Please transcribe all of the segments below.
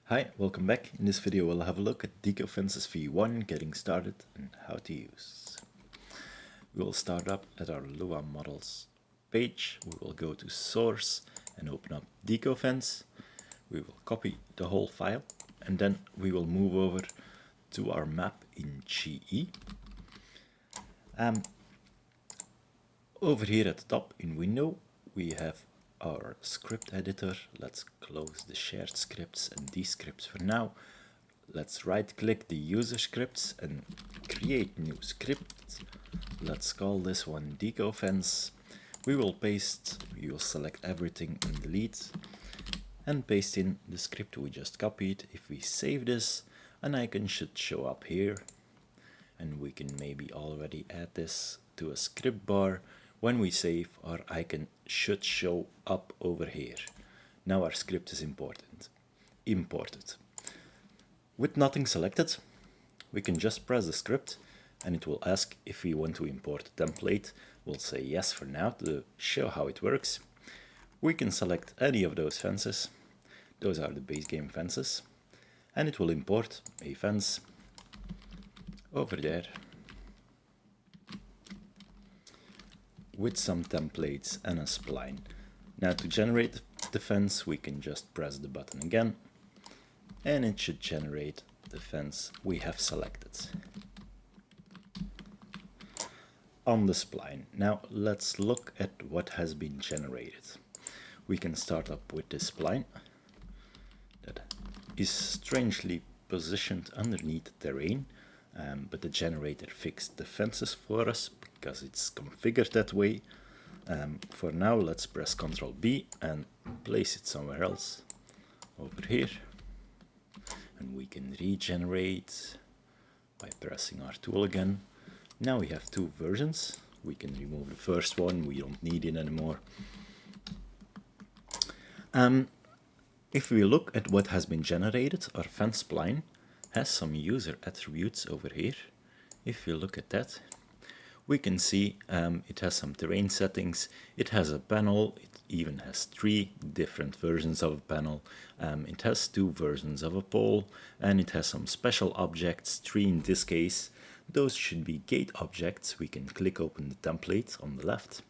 Hi, welcome back. In this video we'll have a look at Deco Fences V1, getting started and how to use. We will start up at our Lua models page. We will go to source and open up Deco Fence. We will copy the whole file and then we will move over to our map in GE. Over here at the top in window we have our script editor. Let's close the shared scripts and these scripts for now. Let's right click the user scripts and create new script. Let's call this one Deco Fence. We will select everything and delete and paste in the script we just copied. If we save this, an icon should show up here and we can maybe already add this to a script bar. When we save, our icon should show up over here. Now our script is imported. With nothing selected, we can just press the script and it will ask if we want to import a template. We'll say yes for now to show how it works. We can select any of those fences. Those are the base game fences. And it will import a fence over there with some templates and a spline. Now to generate the fence we can just press the button again and it should generate the fence we have selected on the spline. Now let's look at what has been generated. We can start up with this spline that is strangely positioned underneath the terrain, but the generator fixed the fences for us because it's configured that way. For now, let's press Ctrl B and place it somewhere else over here. And we can regenerate by pressing our tool again. Now we have two versions. We can remove the first one, we don't need it anymore. If we look at what has been generated, our fence spline has some user attributes over here. If you look at that, we can see it has some terrain settings, it has a panel, it even has 3 different versions of a panel, it has 2 versions of a pole, and it has some special objects, 3 in this case. Those should be gate objects. We can click open the template on the left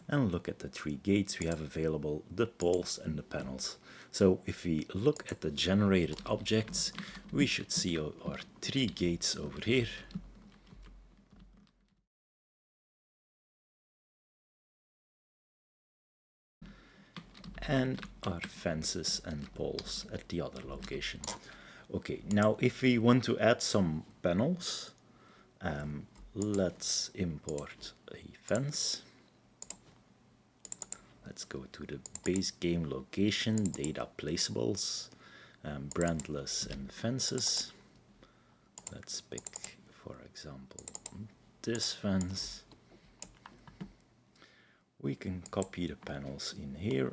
and look at the 3 gates we have available, the poles and the panels. So if we look at the generated objects, we should see our 3 gates over here. And our fences and poles at the other location. Okay, now if we want to add some panels, let's import a fence. Let's go to the base game location, data placeables, brandless and fences. Let's pick, for example, this fence. We can copy the panels in here.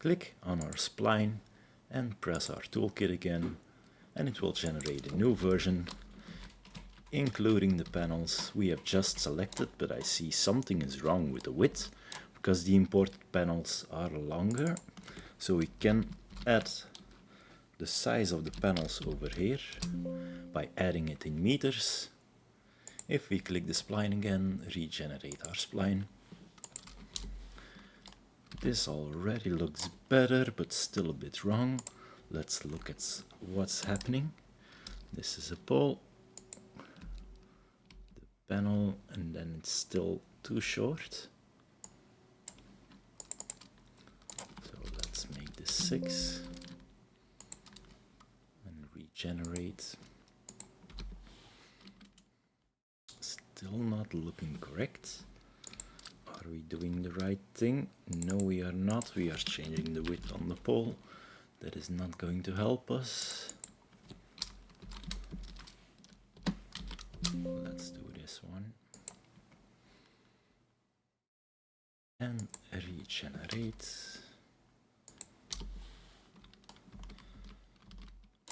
Click on our spline and press our toolkit again, and it will generate a new version, including the panels we have just selected, but I see something is wrong with the width, because the imported panels are longer. So we can add the size of the panels over here by adding it in meters. If we click the spline again, regenerate our spline. This already looks better, but still a bit wrong. Let's look at what's happening. This is a pole, the panel, and then it's still too short. So let's make this 6 and regenerate. Still not looking correct. Are we doing the right thing? No, we are not. We are changing the width on the pole. That is not going to help us. Let's do this one. And regenerate.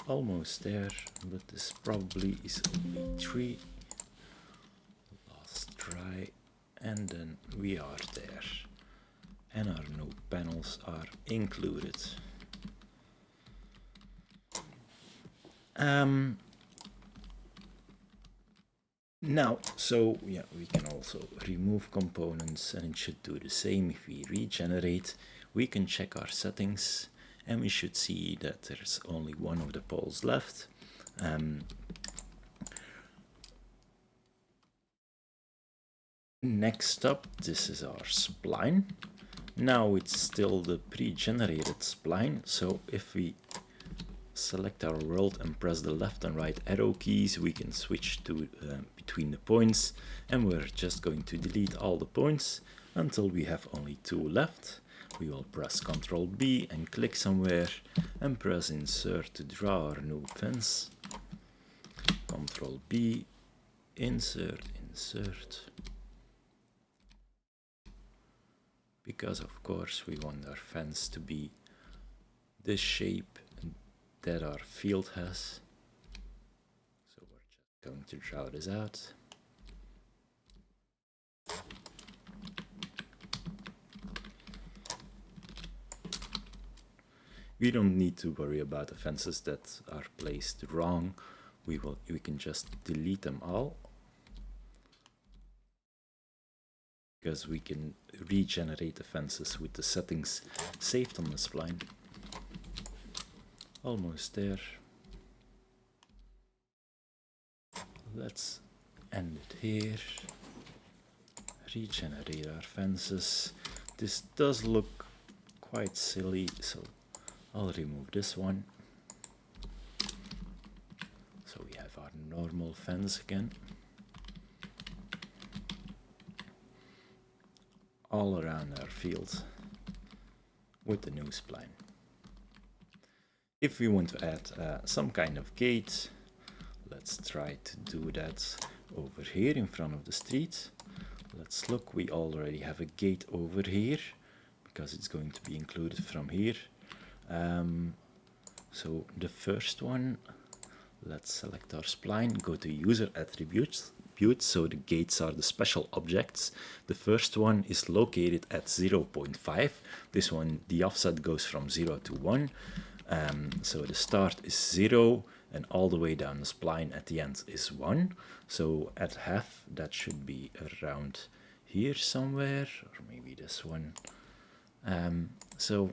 Almost there, but this probably is only 3. Last try. And then we are there. and our no panels are included. Now, so yeah, we can also remove components, and it should do the same if we regenerate. We can check our settings, and we should see that there's only one of the poles left. Next up, this is our spline. Now it's still the pre-generated spline, so if we select our world and press the left and right arrow keys, we can switch to between the points, and we're just going to delete all the points until we have only 2 left. We will press Ctrl B and click somewhere and press insert to draw our new fence. Ctrl B, insert, insert. Because of course we want our fence to be this shape that our field has. So we're just going to draw this out. We don't need to worry about the fences that are placed wrong. We can just delete them all, because we can regenerate the fences with the settings saved on the spline. Almost there. Let's end it here. Regenerate our fences. This does look quite silly, so I'll remove this one. So we have our normal fence again. All around our field with the new spline. If we want to add some kind of gate, let's try to do that over here in front of the street. Let's look, we already have a gate over here because it's going to be included from here. So the first one, let's select our spline, go to user attributes. So the gates are the special objects. The first one is located at 0.5. This one, the offset goes from 0 to 1. So the start is 0 and all the way down the spline at the end is 1. So at half that should be around here somewhere, or maybe this one. So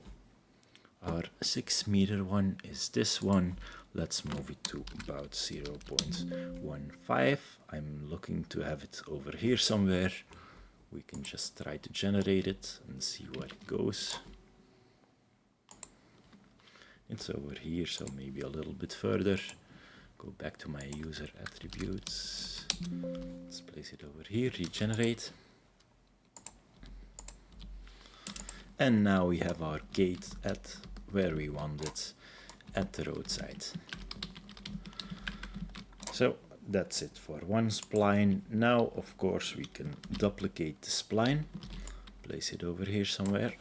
our 6 meter one is this one. Let's move it to about 0.15. I'm looking to have it over here somewhere. We can just try to generate it and see where it goes. It's over here, so maybe a little bit further. Go back to my user attributes. Let's place it over here, regenerate. And now we have our gate at where we want it, at the roadside. So that's it for one spline. Now, of course, we can duplicate the spline, place it over here somewhere.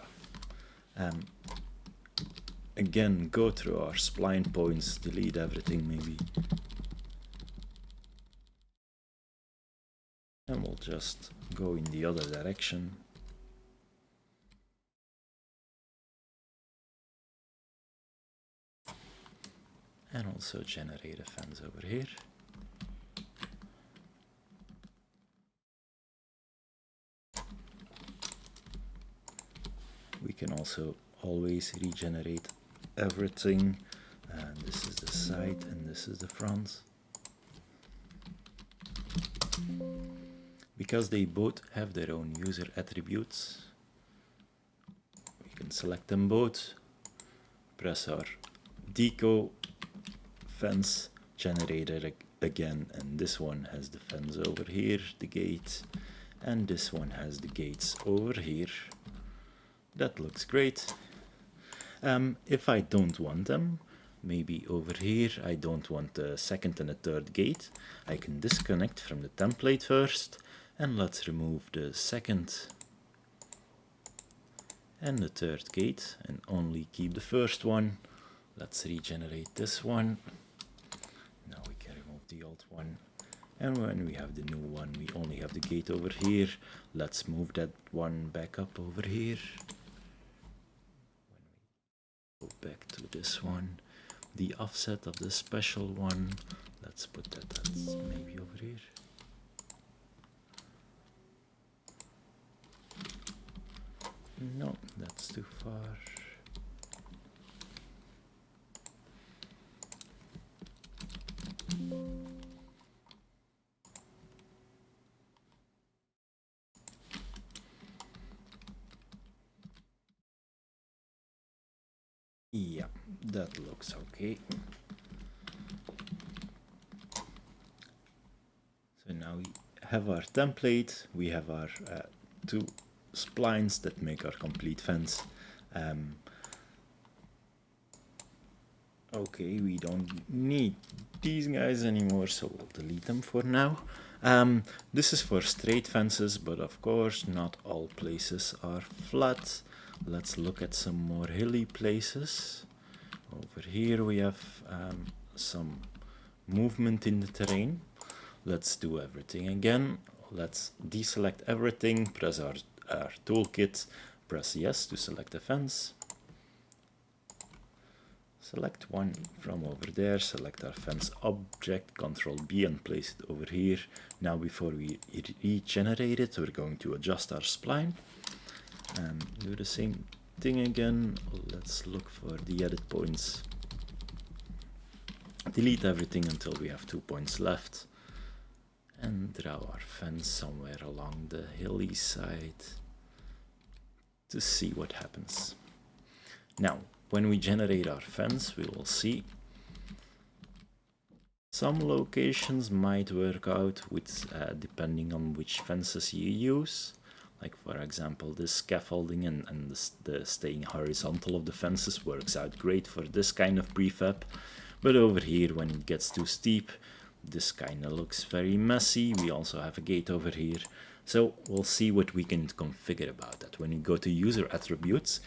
Again, go through our spline points, delete everything maybe. And we'll just go in the other direction. And also generate a fence over here. We can also always regenerate everything. And this is the side and this is the front. Because they both have their own user attributes, we can select them both, press our Deco Fence generator again, and this one has the fence over here, the gate, and this one has the gates over here. That looks great. If I don't want them, maybe over here I don't want the second and the third gate, I can disconnect from the template first, and let's remove the second and the third gate and only keep the first one. Let's regenerate this one. Now we can remove the old one. And when we have the new one, we only have the gate over here. Let's move that one back up over here. back to this one. The offset of the special one, let's put that maybe over here. No, that's too far. Yeah, that looks okay. So now we have our template, we have our two splines that make our complete fence. Okay, we don't need these guys anymore, so we'll delete them for now. This is for straight fences, but of course not all places are flat. Let's look at some more hilly places. Over here we have some movement in the terrain. Let's do everything again. Let's deselect everything, press our toolkit, press yes to select a fence. Select one from over there, select our fence object, Ctrl B and place it over here. Now before we regenerate it, we're going to adjust our spline. Do the same thing again. Let's look for the edit points. Delete everything until we have 2 points left. And draw our fence somewhere along the hilly side to see what happens. Now, when we generate our fence, we will see some locations might work out with depending on which fences you use. Like for example, this scaffolding and the staying horizontal of the fences works out great for this kind of prefab. But over here, when it gets too steep, this kind of looks very messy. We also have a gate over here. So we'll see what we can configure about that. When you go to user attributes,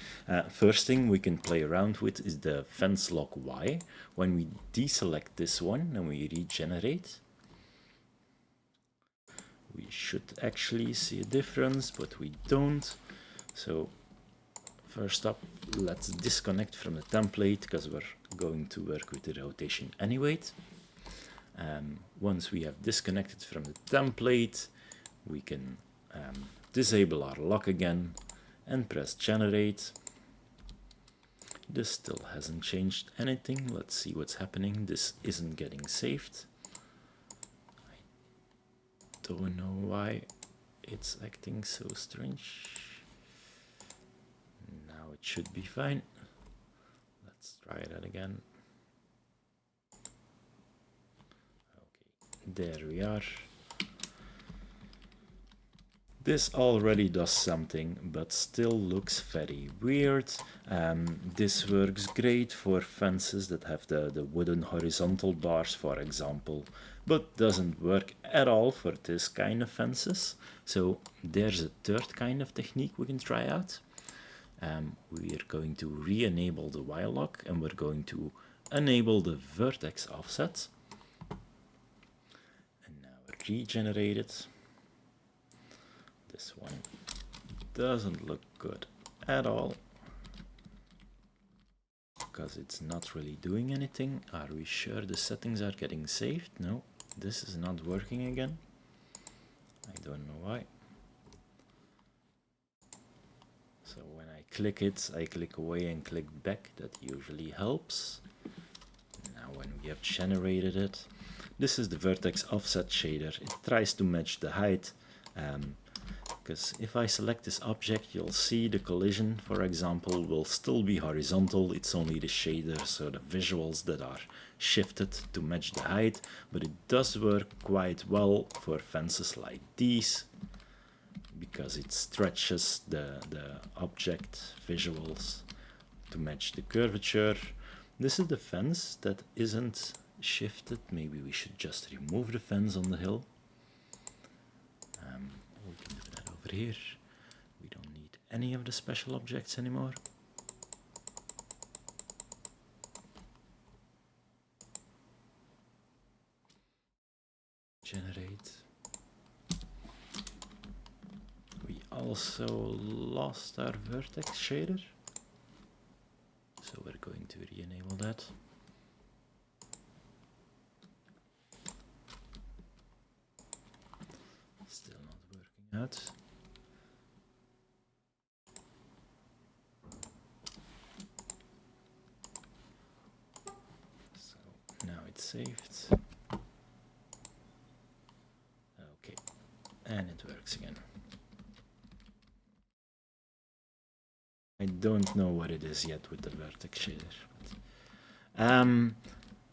first thing we can play around with is the fence lock Y. When we deselect this one and we regenerate, we should actually see a difference, but we don't. So first up, let's disconnect from the template because we're going to work with the rotation anyway. Once we have disconnected from the template, we can disable our lock again and press generate. This still hasn't changed anything. Let's see what's happening. This isn't getting saved. I don't know why it's acting so strange. Now it should be fine. Let's try that again. Okay, there we are. This already does something, but still looks very weird. This works great for fences that have the wooden horizontal bars, for example, but doesn't work at all for this kind of fences. So there's a third kind of technique we can try out. We are going to re-enable the Y lock and we're going to enable the vertex offset. And now regenerate it. This one doesn't look good at all because it's not really doing anything. Are we sure the settings are getting saved? No, this is not working again. I don't know why. So when I click it, I click away and click back. That usually helps. Now when we have generated it, this is the vertex offset shader. It tries to match the height. Because if I select this object, you'll see the collision, for example, will still be horizontal. It's only the shader, so the visuals that are shifted to match the height, but it does work quite well for fences like these because it stretches the object visuals to match the curvature. This is the fence that isn't shifted. Maybe we should just remove the fence on the hill. We can do that over here. We don't need any of the special objects anymore. Generate. We also lost our vertex shader. So we're going out. Still not working out. So now it's saved. Okay, and it works again. I don't know what it is yet with the vertex shader.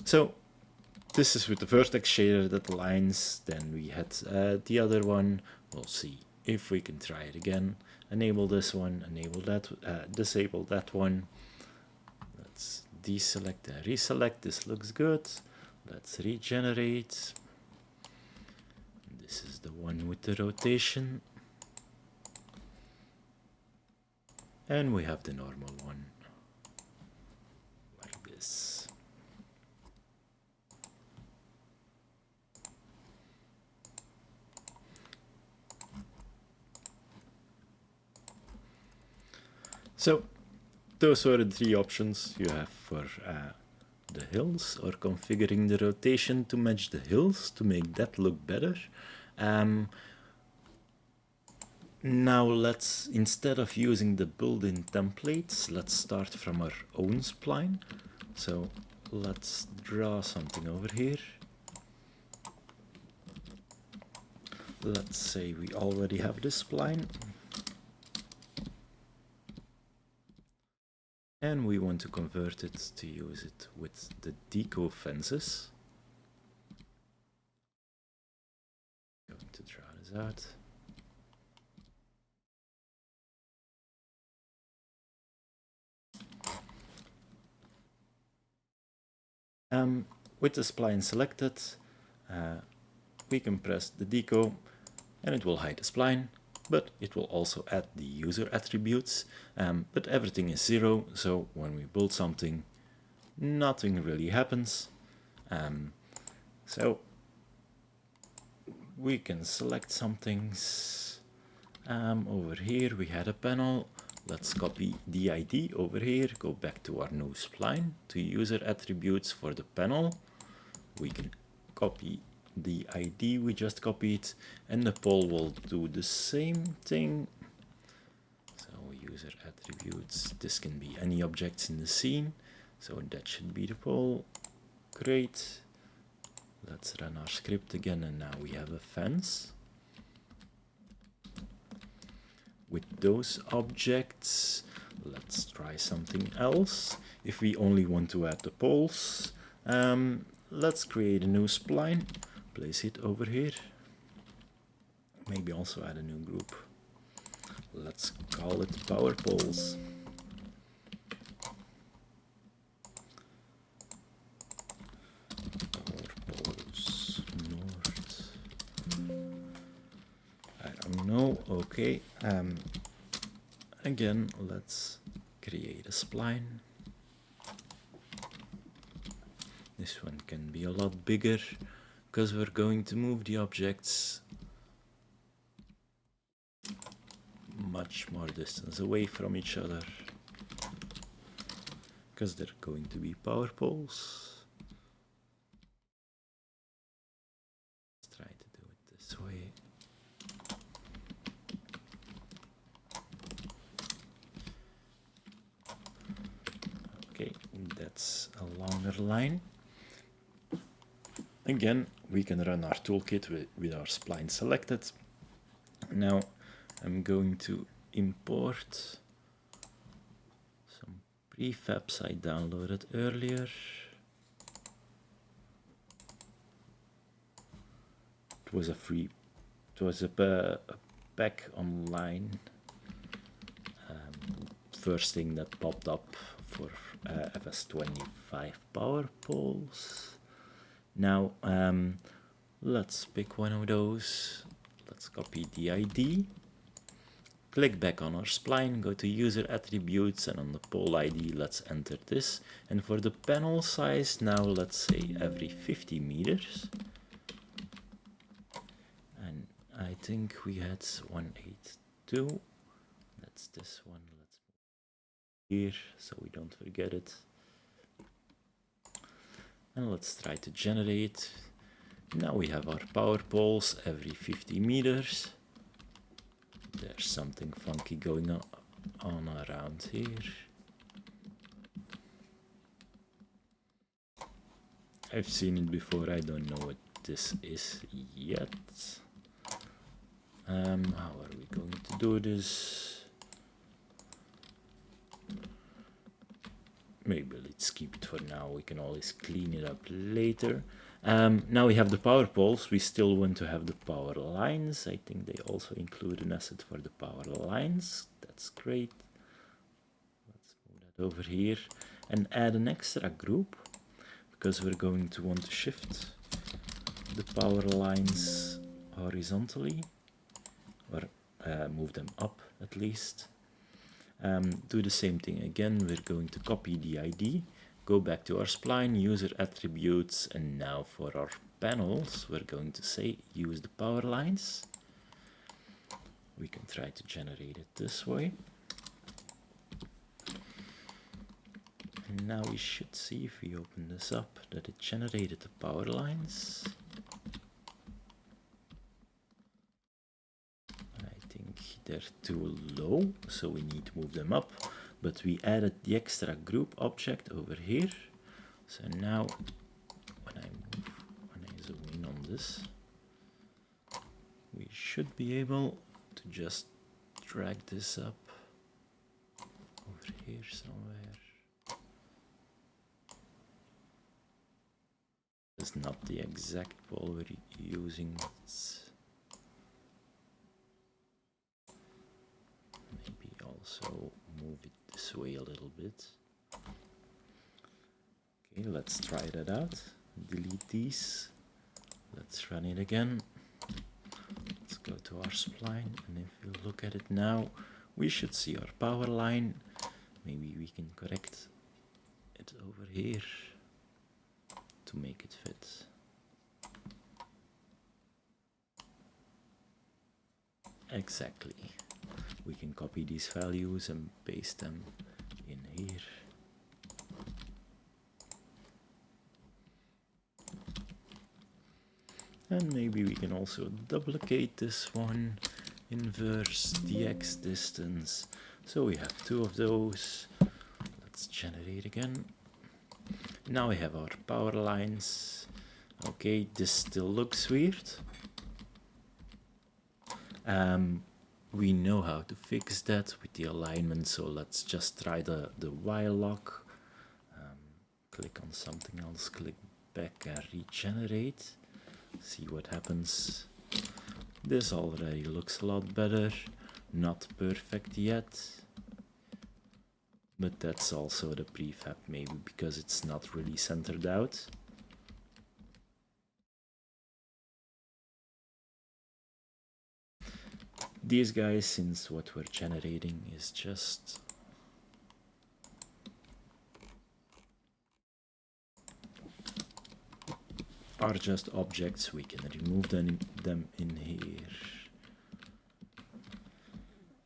So this is with the vertex shader that aligns. Then we had the other one. We'll see if we can try it again. Enable this one, enable that, disable that one. Let's deselect and reselect. This looks good. Let's regenerate. This is the one with the rotation. And we have the normal one, like this. So those are the three options you have for the hills, or configuring the rotation to match the hills to make that look better. Now let's, instead of using the built-in templates, let's start from our own spline. So let's draw something over here. Let's say we already have this spline. And we want to convert it to use it with the Deco Fences. Going to draw this out. With the spline selected, we can press the Deco and it will hide the spline, but it will also add the user attributes, but everything is 0, so when we build something, nothing really happens. So we can select some things. Over here we had a panel. Let's copy the ID over here, go back to our new spline, to user attributes for the panel. We can copy the ID we just copied, and the pole will do the same thing. So user attributes, this can be any objects in the scene, so that should be the pole. Great. Let's run our script again, and now we have a fence. With those objects, let's try something else. If we only want to add the poles, let's create a new spline, place it over here. Maybe also add a new group. Let's call it power poles. Power poles north. I don't know. Okay. Again, let's create a spline. This one can be a lot bigger because we're going to move the objects much more distance away from each other because they're going to be power poles. Let's try to do it this way. Okay, that's a longer line. Again, we can run our toolkit with our spline selected. Now I'm going to import some prefabs I downloaded earlier. It was a pack online. First thing that popped up for FS25 power poles. Now let's pick one of those. Let's copy the ID. Click back on our spline, go to user attributes, and on the pole ID let's enter this. And for the panel size, now let's say every 50 meters. And I think we had 182. That's this one. Let's move here so we don't forget it. And let's try to generate. Now we have our power poles every 50 meters. There's something funky going on around here. I've seen it before, I don't know what this is yet. How are we going to do this? Maybe let's keep it for now, we can always clean it up later. Now we have the power poles, we still want to have the power lines. I think they also include an asset for the power lines. That's great. Let's move that over here and add an extra group, because we're going to want to shift the power lines horizontally, or move them up at least. Do the same thing again. We're going to copy the ID, go back to our spline, user attributes, and now for our panels, we're going to say use the power lines. We can try to generate it this way. And now we should see, if we open this up, that it generated the power lines. They're too low, so we need to move them up, but we added the extra group object over here. So now when I zoom in on this, we should be able to just drag this up over here somewhere. It's not the exact pole we're using. So move it this way a little bit. Okay, let's try that out. Delete these. Let's run it again. Let's go to our spline, and if you look at it now, we should see our power line. Maybe we can correct it over here to make it fit. Exactly. We can copy these values and paste them in here. And maybe we can also duplicate this one, inverse the x distance. So we have two of those. Let's generate again. Now we have our power lines. Okay, this still looks weird. We know how to fix that with the alignment, so let's just try the while lock. Click on something else, click back and regenerate. See what happens. This already looks a lot better. Not perfect yet, but that's also the prefab, maybe because it's not really centered out. These guys, since what we're generating is just are just objects, we can remove them in here.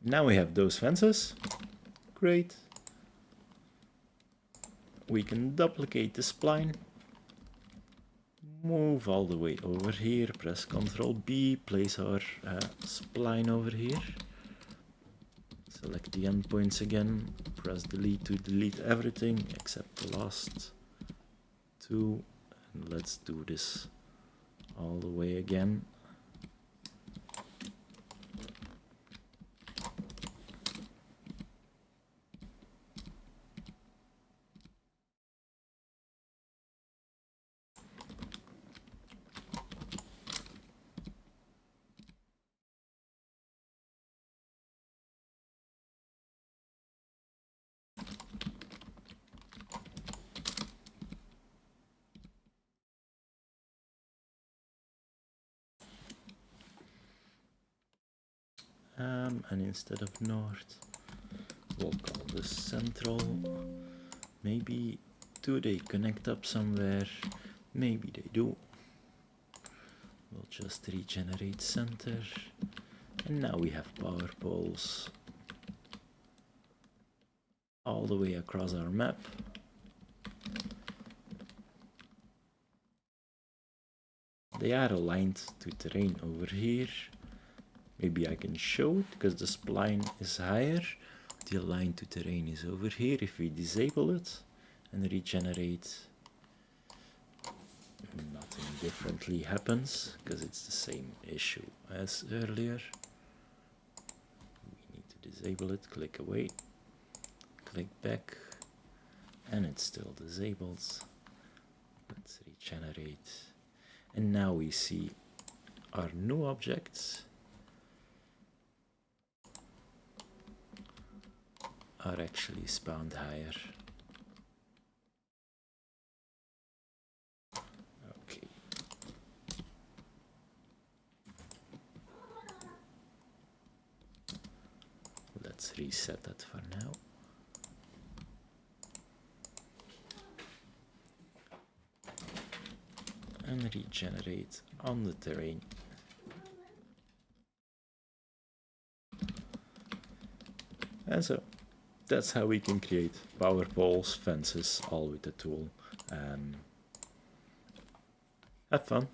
Now we have those fences. Great. We can duplicate the spline. Move all the way over here, press Ctrl B, place our spline over here. Select the endpoints again, press delete to delete everything except the last two. And let's do this all the way again. And instead of north, we'll call this central. Maybe do they connect up somewhere? Maybe they do. We'll just regenerate center. And now we have power poles all the way across our map. They are aligned to terrain over here. Maybe I can show it because the spline is higher. The align to terrain is over here. If we disable it and regenerate, nothing differently happens because it's the same issue as earlier. We need to disable it, click away, click back, and it's still disabled. Let's regenerate. And now we see our new objects are actually spawned higher. Okay. Let's reset that for now. And regenerate on the terrain. And so that's how we can create power poles, fences, all with the tool. Have fun.